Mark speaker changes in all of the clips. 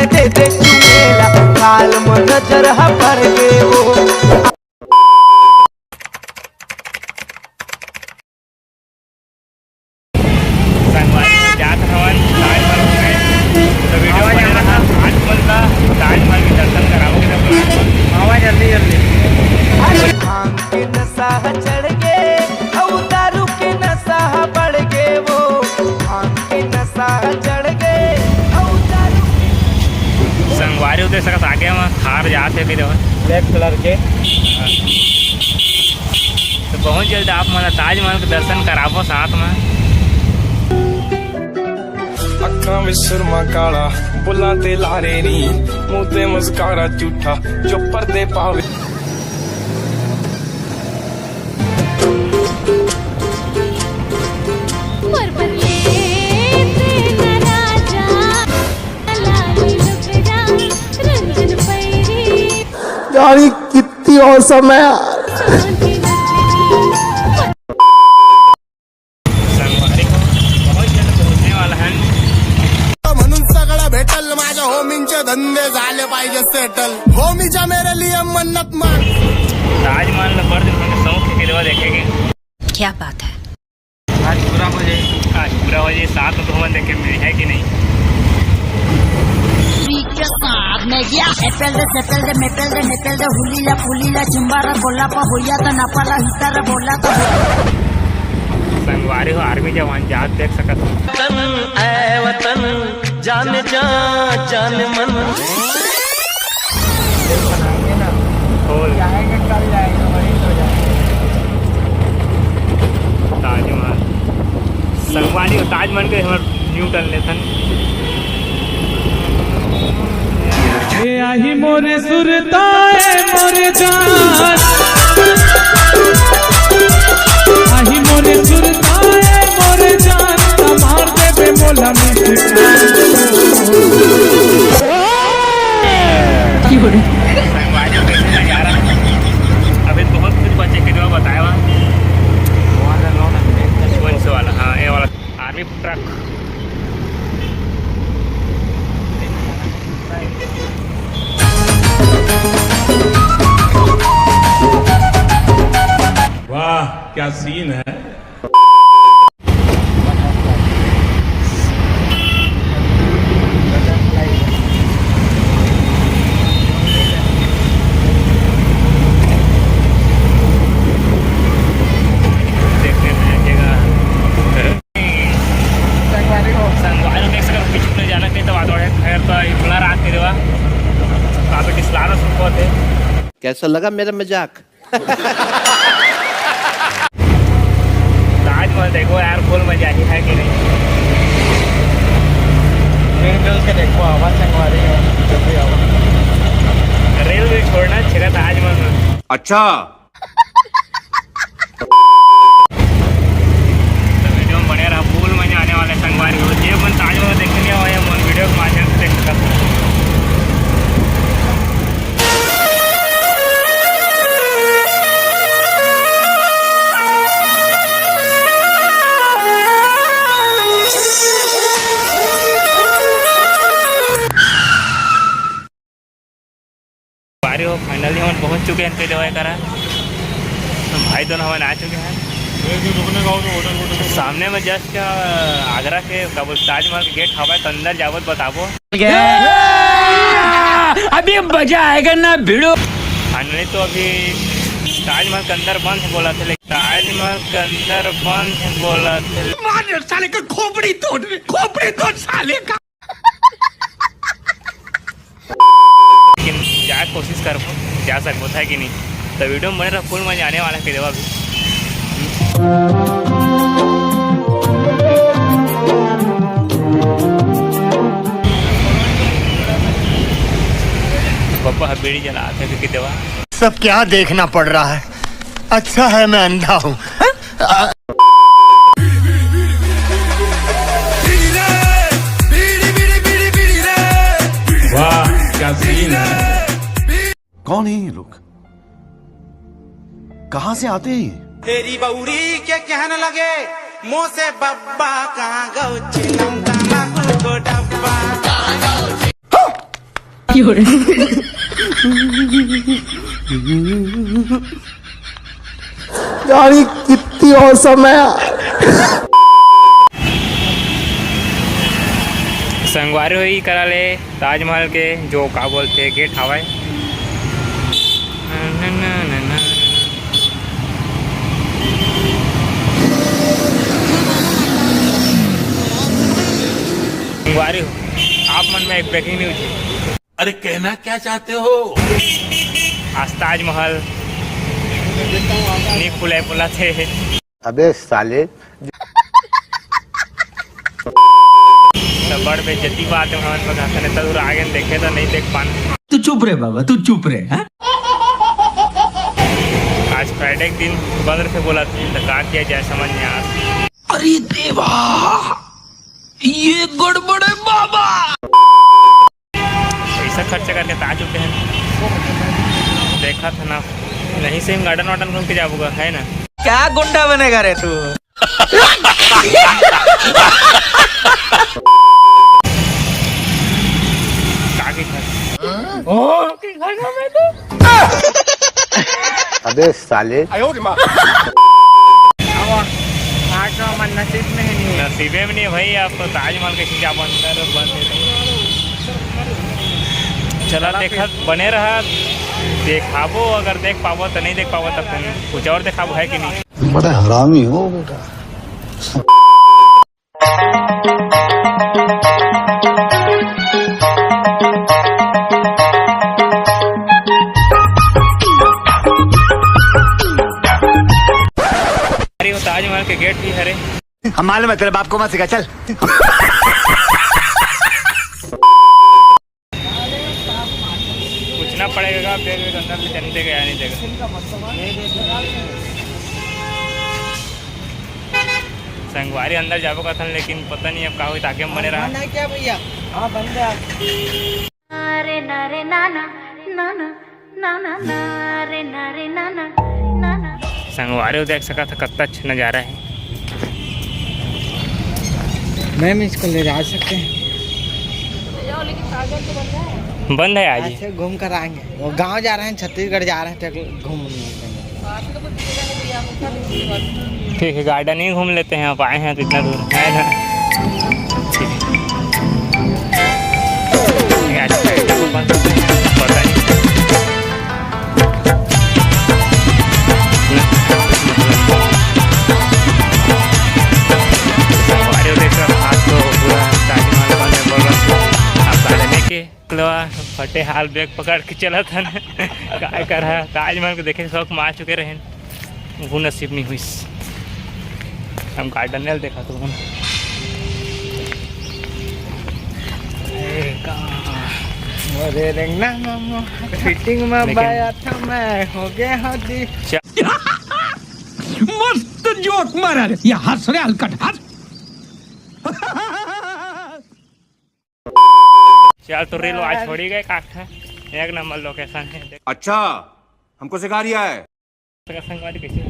Speaker 1: दे दे चुमेला काल मन नजर पर गे वो चढ़ गे दारू के नशा बढ़ गे वो भांग के नशा चढ़ गे
Speaker 2: संगवारी उधर सकत आगे में थार जाते कि
Speaker 3: ब्लैक कलर के
Speaker 2: तो बहुत जल्द आप मतलब ताजमहल के दर्शन कराबो साथ में।
Speaker 4: अखा में सुरमा काला बुला ते लारे नी मुंह ते मस्कारा झूठा जो पर्दे पावे
Speaker 1: यार कितनी औसम है यार।
Speaker 2: संगवारी को बहुत जल्द पहुंचने वाला है
Speaker 5: म्हणून सगळं भेटल माझ्या होमींचे धंदे झाले पाहिजे सेटल होमीच्या मेरे लिए मन्नत मान
Speaker 2: ताजमहल पर शौक के लिए देखेंगे।
Speaker 6: क्या बात है
Speaker 2: आज पूरा हो जाए साथ में तो हम देखे मिली है कि नहीं।
Speaker 6: के साथ में गया मेपल दे हुलीला चिंबारा बोला पा होया तो नापाला हितारा बोला तो
Speaker 2: संगवारी हो आर्मी जवान जात देख सकत
Speaker 1: वतन ऐ वतन जान जा जान मन
Speaker 2: खोल
Speaker 3: जाएंगे कल जाएंगे वहीं तो जाएंगे।
Speaker 2: ताजमहल संगवारी हो ताजमहल के हमारे न्यू टन लेसन
Speaker 3: आही मोरे सुरताए मोरे जान आही मोरे सुरताए मोरे जान मार दे बे मोला में
Speaker 2: संगवारी हो कैसे नजारा अभी बहुत कुछ बच्चे के बताया वहाँ वाला हाँ ये वाला आर्मी ट्रक
Speaker 7: वाह क्या सीन है।
Speaker 2: देखने में जगह संगवारी देख सकते पीछे जाना कहीं तो बात खैर तो इतना रात के देवा काफी डिस्लार सुनको थे।
Speaker 1: कैसा लगा मेरा मजाक।
Speaker 2: ताजमहल देखो यार फुल मजा ही है कि नहीं।
Speaker 3: चल के देखो आवाज संगवारी जब भी आवाज
Speaker 2: रेलवे छोड़ना छिरा ताजमहल में।
Speaker 7: अच्छा
Speaker 2: तो वीडियो में बने रहा फुल मजा आने वाले संगवारी हो जे मन ताजमहल देखने नहीं आया मन वीडियो के माध्यम से देख सकता है। हो फाइनली हम पहुंच चुके हैं दवाई करा तो भाई दोनों हमारे आ चुके हैं तो सामने में जस्ट आगरा के ताजमहल के गेट हवा तो अंदर जावत बताबो
Speaker 3: अभी मजा आएगा ना भिड़ो।
Speaker 2: फाइनली तो अभी ताजमहल के अंदर बंद है बोला थे ताजमहल के अंदर बंद है बोला थे
Speaker 3: साले का खोपड़ी तोड़ साले का।
Speaker 2: लेकिन जा कोशिश कर जा सको था कि नहीं तो वीडियो में बने रहा फुल मजा आने वाला है देवा भी। पापा बीड़ी जलाते थे कि देवा
Speaker 5: सब क्या देखना पड़ रहा है। अच्छा है मैं अंधा हूँ।
Speaker 7: वाह क्या सीन है।
Speaker 8: कौन है ये लोग, कहां से आते हैं ये?
Speaker 1: तेरी बउरी के कहने लगे मुँह से बब्बा कहाँ गौ चिलम को डब्बा
Speaker 5: यानी कितनी औसम है।
Speaker 2: संगवारी हुई करा ले ताजमहल के जो का बोलते गेट हवाए। संगवारी हो आप मन में एक ब्रेकिंग न्यूज है।
Speaker 8: अरे कहना क्या चाहते हो?
Speaker 2: आज ताजमहल नहीं खुले पुला थे।
Speaker 5: अबे साले
Speaker 2: बड़ बेइज्जती बात है हमारे पास ने तो आगे देखे तो नहीं देख पाना।
Speaker 3: तू चुप रे बाबा, तू चुप रे। हाँ?
Speaker 2: आज फ्राइडे के दिन बंद थे बोला तो का किया जाए समझ नहीं आ।
Speaker 3: अरे देवा, ये गड़बड़ है बाबा।
Speaker 2: पैसा खर्च करके आ चुके हैं। देखा था ना नहीं से गार्डन वार्डन घूम के जाऊंगा है ना।
Speaker 1: क्या गुंडा बनेगा रे तू?
Speaker 5: अबे साले
Speaker 2: नसीबे में नहीं है भाई। आप तो ताजमहल के खिंचा बंद चला देखा बने रहा देखाबो। अगर देख पाबो तो नहीं देख पाबो तब कुछ और देखाबो है कि नहीं।
Speaker 8: बड़ा हरामी हो बेटा।
Speaker 2: अरे वो ताजमहल के गेट भी हरे।
Speaker 5: हम मालूम है तेरे बाप को मत सिखा चल।
Speaker 2: पूछना पड़ेगा बैग अंदर से जाने देगा या नहीं देगा। संगवारी अंदर जाबो का था लेकिन पता नहीं अब का हुई ताकि हम बने रहा।
Speaker 1: क्या भैया? हाँ बंद है।
Speaker 6: नारे नारे नाना नाना नाना नारे नारे नाना नाना।
Speaker 2: संगवारी देख सका था कितना अच्छा नजारा है।
Speaker 1: मैम इसको ले जा सकते हैं?
Speaker 2: बंद है आज।
Speaker 1: अच्छा घूम कर आएंगे। वो गांव जा रहे हैं, छत्तीसगढ़ जा रहे हैं तो घूम।
Speaker 2: ठीक है गार्डन ही घूम लेते हैं। आप आए हैं तो इतना दूर है ना। पता नहीं फटे हाल बैग पकड़ के चला था ना। क्या कर रहा ताजमहल को देखे शौक मार चुके रहे वो नसीब नहीं हुई। हम गार्डन ने देखा तो
Speaker 1: फिटिंग में बाया था मैं हो गया हदी।
Speaker 3: मस्त जोक मारा रे। या हंस रे हलकट हंस।
Speaker 2: चल तो रेल आज छोड़ी गए काठा एक नंबर लोकेशन है।
Speaker 8: अच्छा हमको सिखा रिया है।
Speaker 2: संगवारी कैसे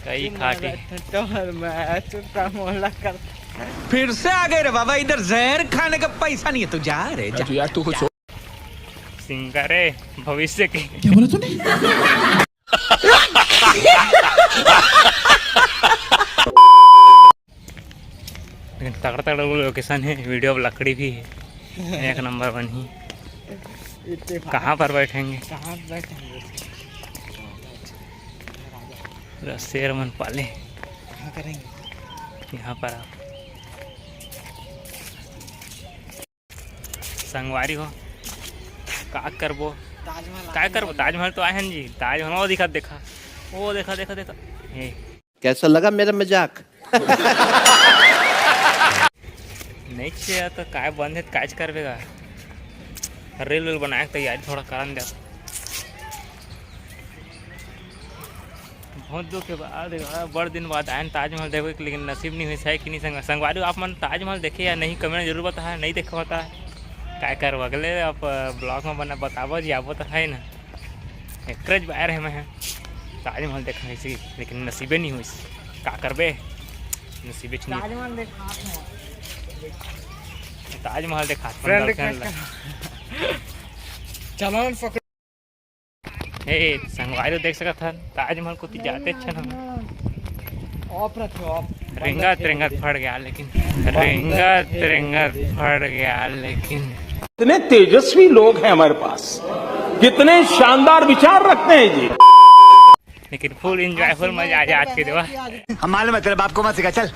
Speaker 2: कई खाटी
Speaker 1: तो मैं चुपका मोहल्ला कर।
Speaker 3: फिर से आ गए रे बाबा। इधर जहर खाने का पैसा नहीं है। तू जा रे जा। यार तू कुछ
Speaker 2: सिंगारे भविष्य के।
Speaker 3: क्या बोला तूने?
Speaker 2: लेकिन तगड़ा तगड़ा लोकेशन है। वीडियो अब लकड़ी भी है एक नंबर बनी। कहाँ पर बैठेंगे?
Speaker 1: कहाँ बैठेंगे?
Speaker 2: शेर मन पाले
Speaker 1: कहाँ करेंगे?
Speaker 2: यहाँ पर आप संगवारी हो का करबो
Speaker 1: ताजमहल
Speaker 2: क्या करबो। ताजमहल तो आए हैं जी। ताजमहल वो दिखा देखा वो देखा देखा देखा ये
Speaker 5: कैसा लगा मेरा मजाक?
Speaker 2: नहीं चाहिए तो काय बंद है काज करवेगा। रेल वेल बनाए तैयारी थोड़ा करन दे। बहुत दुख के बाद बड़ दिन बाद आए ताजमहल देखो लेकिन नसीब नहीं हुई है कि नहीं। संगवारी आप मन ताजमहल देखे या नहीं कमेंट जरूर बता। नहीं देखा होता है क्या कर अगले आप ब्लॉग में बना बताबो जी आपो तो है ना। एक बाहर है मैं ताजमहल देखा इसी लेकिन नसीबे नहीं हुई। क्या करबे नसीबे नहीं। ताजमहल देखा
Speaker 1: चलो पकड़
Speaker 2: हे संगवारी देख सकत हन ताजमहल को ती जाते अच्छा ना
Speaker 1: ऑफ रखे ऑफ
Speaker 2: रिंगत फट गया लेकिन रिंगत फट गया लेकिन
Speaker 8: कितने तेजस्वी लोग हैं हमारे पास, कितने शानदार विचार रखते हैं जी।
Speaker 2: लेकिन फुल एंजॉय फुल मजा आ जाए आज के देवा।
Speaker 5: हम मालूम है तेरे बाप को मत सिखा, चल।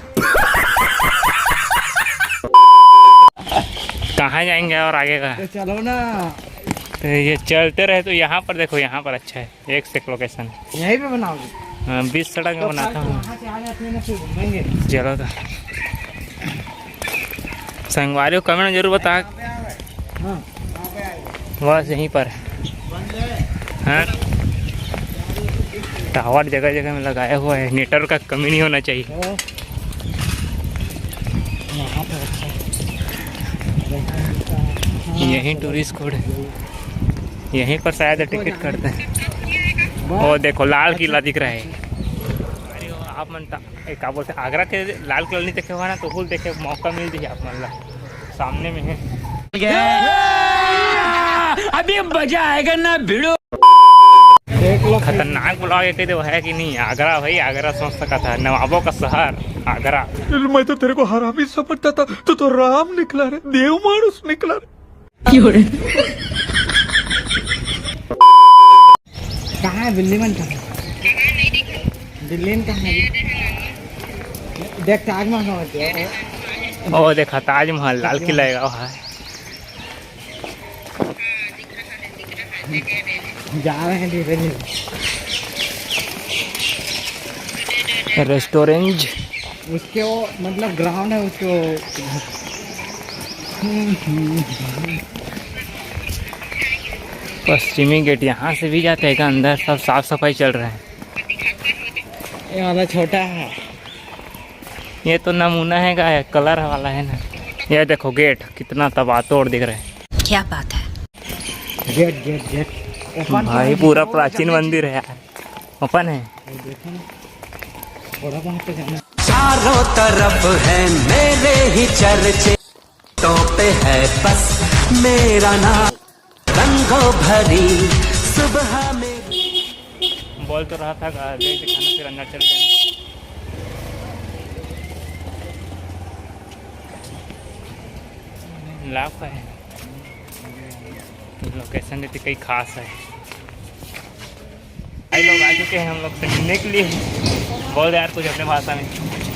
Speaker 2: कहाँ जाएंगे और आगे का
Speaker 1: चलो ना,
Speaker 2: तो ये चलते रहे तो यहाँ पर देखो, यहाँ पर अच्छा है एक से लोकेशन
Speaker 1: यहीं पे बनाओगे?
Speaker 2: हाँ, 20 सड़क में बनाता हूँ।
Speaker 1: वहाँ से आ जाते हैं ना, फिर घूमेंगे।
Speaker 2: चलो तो संगवारी को कमेंट जरूर बता। बस यहीं पर हाँ, टावर जगह जगह में लगाया हुआ है, नेटवर्क का कमी नहीं होना चाहिए। यहीं टूरिस्ट कोड है, यहीं पर शायद टिकट करते हैं। वो देखो लाल किला दिख रहा है। अरे आप मनता क्या बोलते आगरा के लाल किला नहीं देखे हुआ ना, तो फुल देखे मौका मिल जाए आप मन सामने में है।
Speaker 1: अभी मजा आएगा ना भिड़ो।
Speaker 2: खतरनाक ब्लॉग एक तो है कि नहीं। आगरा भाई, आगरा सोच सका था, नवाबों का शहर आगरा।
Speaker 7: मैं तो तेरे को हरामी समझता था, तू तो राम निकला रे, देव मानुस निकला रे।
Speaker 1: कहाँ है दिल्ली में? कहाँ दिल्ली में? कहाँ है? देख ताजमहल।
Speaker 2: ओ देखा ताजमहल, लाल किला है वहाँ।
Speaker 1: जा रहे हैं धीरे धीरे।
Speaker 2: रेस्टोरेंट
Speaker 1: उसके वो मतलब ग्राउंड है उसके
Speaker 2: पश्चिमी गेट, यहाँ से भी जाते हैं क्या अंदर? सब साफ सफाई चल रहा है।
Speaker 1: ये वाला छोटा है,
Speaker 2: ये तो नमूना है का है, कलर वाला है ना। ये देखो गेट कितना तबातोड़ दिख रहा है।
Speaker 6: क्या बात है?
Speaker 1: गेट गेट गेट ओपन
Speaker 2: भाई पूरा प्राचीन मंदिर है यार, ओपन है।
Speaker 1: थोड़ा वहाँ पे जाना।
Speaker 9: चारों तरफ है मेरे ही चर्चे, तो पे है बस मेरा नाम, रंगों भरी सुबह में।
Speaker 2: बोल तो रहा था गेट दिखाना, फिर अंदर चल गए। लाभ है लोकेशन देती कई खास है। भाई लोग आ चुके हैं हम लोग से मिलने के लिए। बोल यार कुछ अपने भाषा में,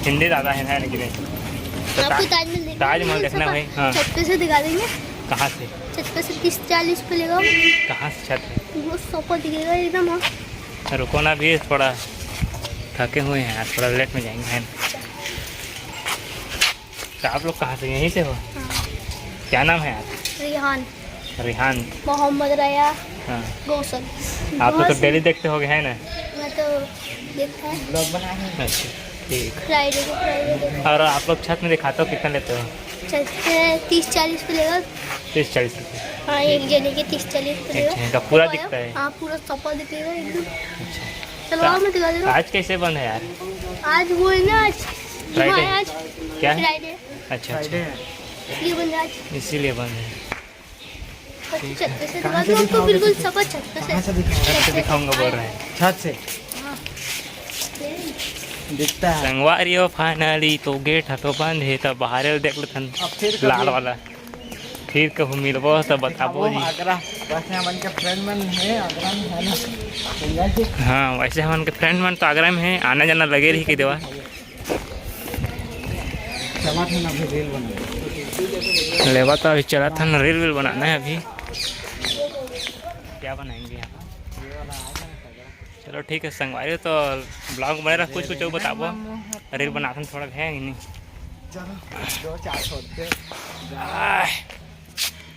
Speaker 2: हिंदी ज़्यादा है ना लेकिन। तो ताजमहल देखना भाई। हाँ
Speaker 10: छत पे से दिखा देंगे।
Speaker 2: कहाँ से?
Speaker 10: छत पे से 30-40 पे लेगा।
Speaker 2: कहाँ से छत पे?
Speaker 10: वो सोफा दिखेगा एकदम। हाँ
Speaker 2: रुको ना भी, थोड़ा थके हुए हैं यार, थोड़ा लेट में जाएंगे है ना। तो आप लोग कहाँ से? यहीं से हो?
Speaker 10: हाँ।
Speaker 2: क्या नाम है यार? रिहान।
Speaker 10: मोहम्मद रया।
Speaker 2: हाँ।
Speaker 10: गौसल।
Speaker 2: आप तो डेली देखते होगे है ना?
Speaker 10: मैं तो देखता है।
Speaker 1: ब्लॉग बनाए।
Speaker 2: अच्छा ठीक।
Speaker 10: फ्राइडे को
Speaker 2: और आप लोग छत में दिखाते हो कितना लेते हो?
Speaker 10: छत पे 30-40 पे लेगा।
Speaker 2: 30-40 रुपये?
Speaker 10: हाँ एक जने के 30-40 पे लेगा।
Speaker 2: अच्छा, पूरा दिखता है?
Speaker 10: हाँ पूरा सोफा दिखेगा एकदम।
Speaker 2: अच्छा
Speaker 10: चलो आओ मैं दिखा दे रहा हूँ।
Speaker 2: आज कैसे बंद है यार?
Speaker 10: आज वो है ना, आज
Speaker 2: फ्राइडे।
Speaker 10: आज
Speaker 2: क्या है?
Speaker 10: फ्राइडे
Speaker 2: अच्छा
Speaker 10: ये बंद है आज।
Speaker 2: इसीलिए बंद है।
Speaker 10: छत पे से दिखा दो आपको, बिल्कुल सब छत पे से।
Speaker 2: छत से दिखाऊंगा बोल रहे हैं।
Speaker 1: छत से दिखता है।
Speaker 2: संगवारी हो फाइनली तो गेट है तो बंद है, तो बाहर देख लो थन लाल वाला। फिर कहूँ मिलबो तो बताबो जी।
Speaker 1: आगरा वैसे हमन के फ्रेंड मन है, आगरा में है ना।
Speaker 2: हाँ वैसे हमन के फ्रेंड मन तो आगरा में है, आना जाना लगे रही के देवा।
Speaker 1: चला था ना अभी रील बना
Speaker 2: लेवा तो अभी चला था ना, रील बनाना है अभी। क्या बनाएंगे यहाँ? चलो ठीक है संगवारी, तो ब्लॉग बने रहा, कुछ बताबो। रील बनाते थोड़ा है ही नहीं।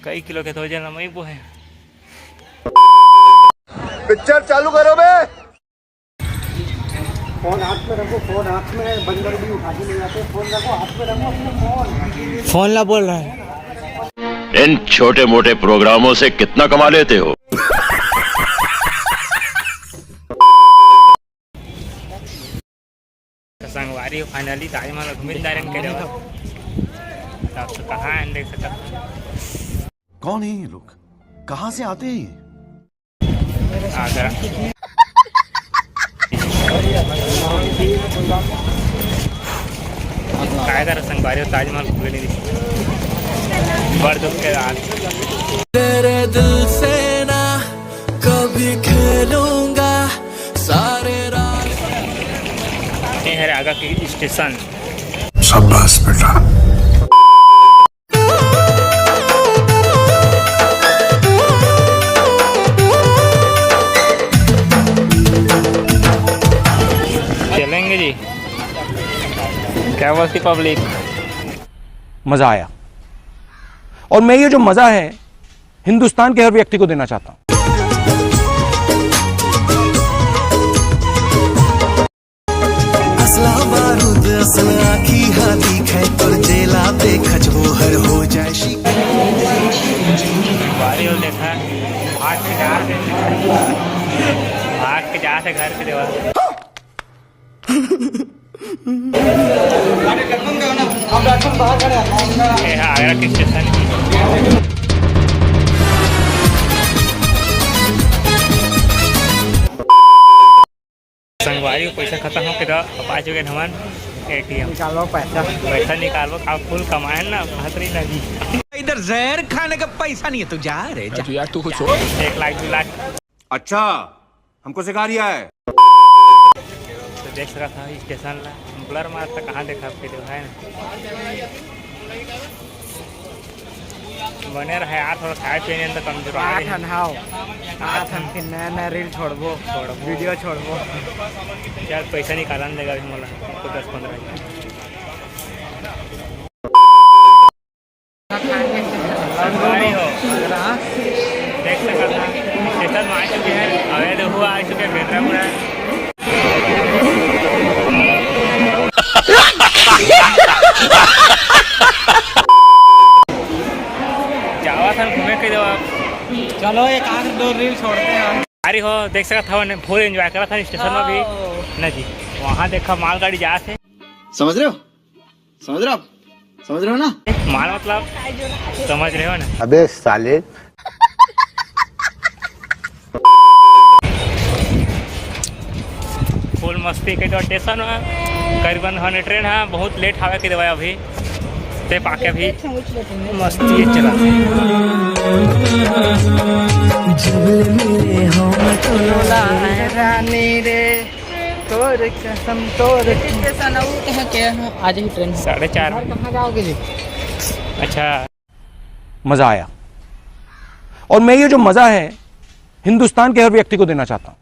Speaker 2: कई किलो के तो जना मई वो है।
Speaker 5: पिक्चर चालू करो बे। फोन हाथ में रखो, फोन हाथ में, बंदर भी उठा के ले जाते। फोन रखो हाथ में, रखो अपना
Speaker 1: फोन ला बोल रहा है।
Speaker 8: इन छोटे मोटे प्रोग्रामों से कितना कमा लेते हो?
Speaker 2: संगवारी फाइनली ताजमहल घूमिन दारन के हिसाब से कहाँ है देख सकते हैं।
Speaker 5: कौन है ये लोग, कहाँ से आते हैं?
Speaker 2: आगरा काय कर संगवारी ताजमहल खुले नहीं दिखी बड़ दुख के रात
Speaker 9: तेरे दिल से ना कभी खेलूंगा सारे रात।
Speaker 2: ये है आगरा की स्टेशन।
Speaker 5: शाबाश बेटा।
Speaker 2: चलेंगे जी। क्या बोलती पब्लिक?
Speaker 8: मजा आया, और मैं ये जो मजा है हिंदुस्तान के हर व्यक्ति को देना चाहता हूं।
Speaker 9: असला बारूद असल आखी हाथी खे तुर जेला पे खजबो हर हो जाए
Speaker 2: बारी हो देखा भाग के जा से घर के देवा ये है आगरा की स्टेशन की। संगवारी को पैसा खत्म हो के आ चुके हमारे ATM निकालो पैसा निकालो आप फुल कमाए ना खतरी लगी।
Speaker 11: इधर जहर खाने का पैसा नहीं है, तू जा रे जा।
Speaker 3: यार तू कुछ
Speaker 2: 1 लाख 2 लाख
Speaker 5: अच्छा, हमको सिखा रिया है।
Speaker 2: तो देख रहा था स्टेशन ला ब्लर मारता कहाँ देखा आपके जो है ना बने रहे यार थोड़ा खाए पीने तो कमजोर
Speaker 1: नया रील छोड़बो वीडियो छोड़बो
Speaker 2: यार पैसा निकालन देगा अभी मोला तो 10-15 हो देख सकता था स्टेशन में आ चुके हैं अवैध हुआ आ चुके हैं पूरा जावा था घूमे के जवाब
Speaker 1: चलो एक आध 2 रील छोड़ते हैं।
Speaker 2: अरे हो देख सकता था मैंने फुल एंजॉय करा था स्टेशन में भी ना जी। वहाँ देखा मालगाड़ी जा से
Speaker 11: समझ रहे हो ना?
Speaker 2: माल मतलब समझ रहे हो ना?
Speaker 5: अबे साले।
Speaker 2: फुल मस्ती के जो स्टेशन है करीबन हने ट्रेन है बहुत लेट आवे के दवाई अभी ते पाके भी मस्ती चला
Speaker 1: रानी रे तोर कसम तोर आज ही ट्रेन
Speaker 2: 4:30
Speaker 1: कहाँ जाओगे जी?
Speaker 2: अच्छा
Speaker 8: मजा आया, और मैं ये जो मजा है हिंदुस्तान के हर व्यक्ति को देना चाहता हूं।